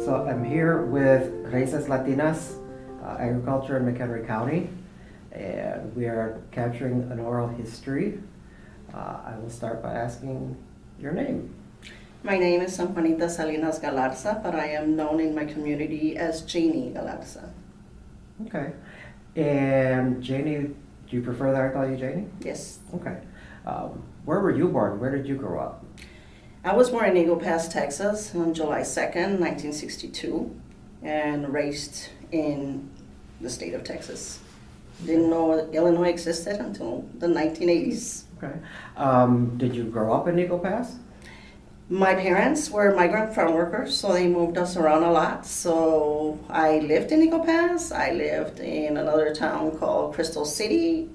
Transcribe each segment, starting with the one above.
So I'm here with Raíces Latinas Agriculture in McHenry County, and we are capturing an oral history. I will start by asking your name. My name is San Juanita Salinas Galarza, but I am known in my community as Janie Galarza. Okay. And Janie, do you prefer that I call you Janie? Yes. Okay. Where were you born? Where did you grow up? I was born in Eagle Pass, Texas on July 2nd, 1962, and raised in the state of Texas. Didn't know Illinois existed until the 1980s. Okay. Did you grow up in Eagle Pass? My parents were migrant farm workers, so they moved us around a lot. So I lived in Eagle Pass. I lived in another town called Crystal City,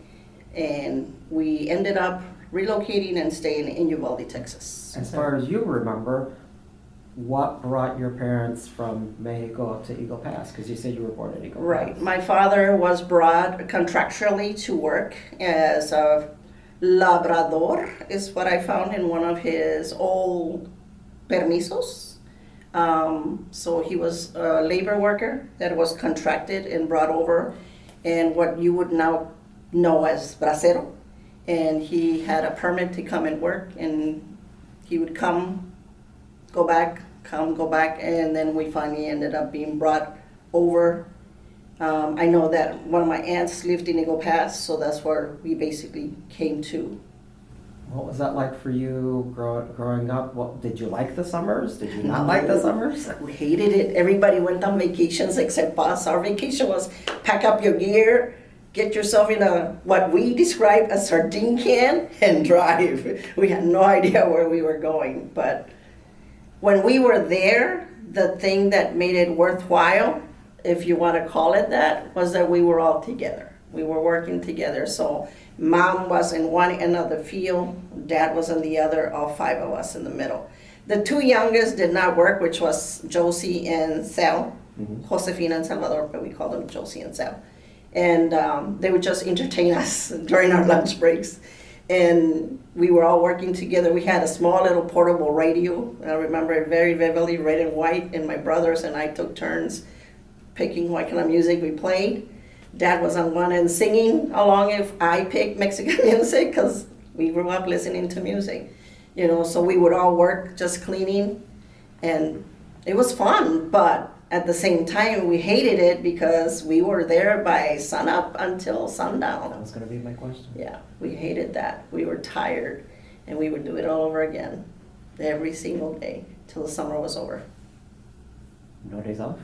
and we ended up relocating and staying in Uvalde, Texas. As far as you remember, what brought your parents from Mexico to Eagle Pass? Because you said you were born in Eagle Pass. Right. My father was brought contractually to work as a labrador, is what I found in one of his old permisos. So he was a labor worker that was contracted and brought over, and what you would now know as bracero. And he had a permit to come and work, and he would come, go back, and then we finally ended up being brought over. I know that one of my aunts lived in Eagle Pass, so that's where we basically came to. What was that like for you growing up? What, did you like the summers? Did you not like the summers? We hated it. Everybody went on vacations except us. Our vacation was pack up your gear, get yourself in a what we describe as sardine can, and drive. We had no idea where we were going. But when we were there, the thing that made it worthwhile, if you want to call it that, was that we were all together. We were working together. So mom was in one end of the field, dad was in the other, all five of us in the middle. The two youngest did not work, which was Josie and Sal, Josefina and Salvador, but we called them Josie and Sal. And they would just entertain us during our lunch breaks. And we were all working together. We had a small little portable radio. I remember it very vividly, red and white, and my brothers and I took turns picking what kind of music we played. Dad was on one end singing along if I picked Mexican music, because we grew up listening to music. You know, so we would all work just cleaning, and it was fun, but at the same time, we hated it because we were there by sunup until sundown. That was going to be my question. Yeah, we hated that. We were tired, and we would do it all over again every single day till the summer was over. No days off?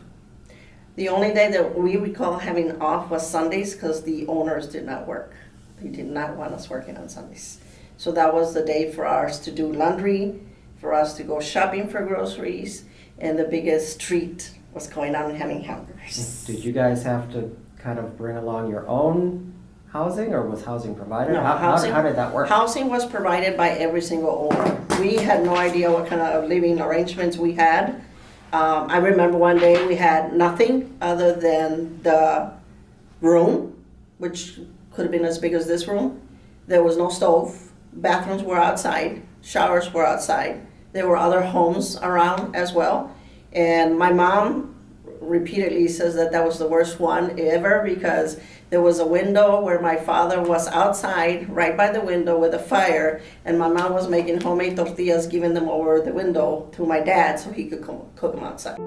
The only day that we recall having off was Sundays, because the owners did not work. They did not want us working on Sundays. So that was the day for us to do laundry, for us to go shopping for groceries, and the biggest treat was going out and having hamburgers. Did you guys have to kind of bring along your own housing, or was housing provided? No, how did that work? Housing was provided by every single owner. We had no idea what kind of living arrangements we had. I remember one day we had nothing other than the room, which could have been as big as this room. There was no stove. Bathrooms were outside. Showers were outside. There were other homes around as well. And my mom repeatedly says that that was the worst one ever, because there was a window where my father was outside right by the window with a fire, and my mom was making homemade tortillas, giving them over the window to my dad so he could cook them outside.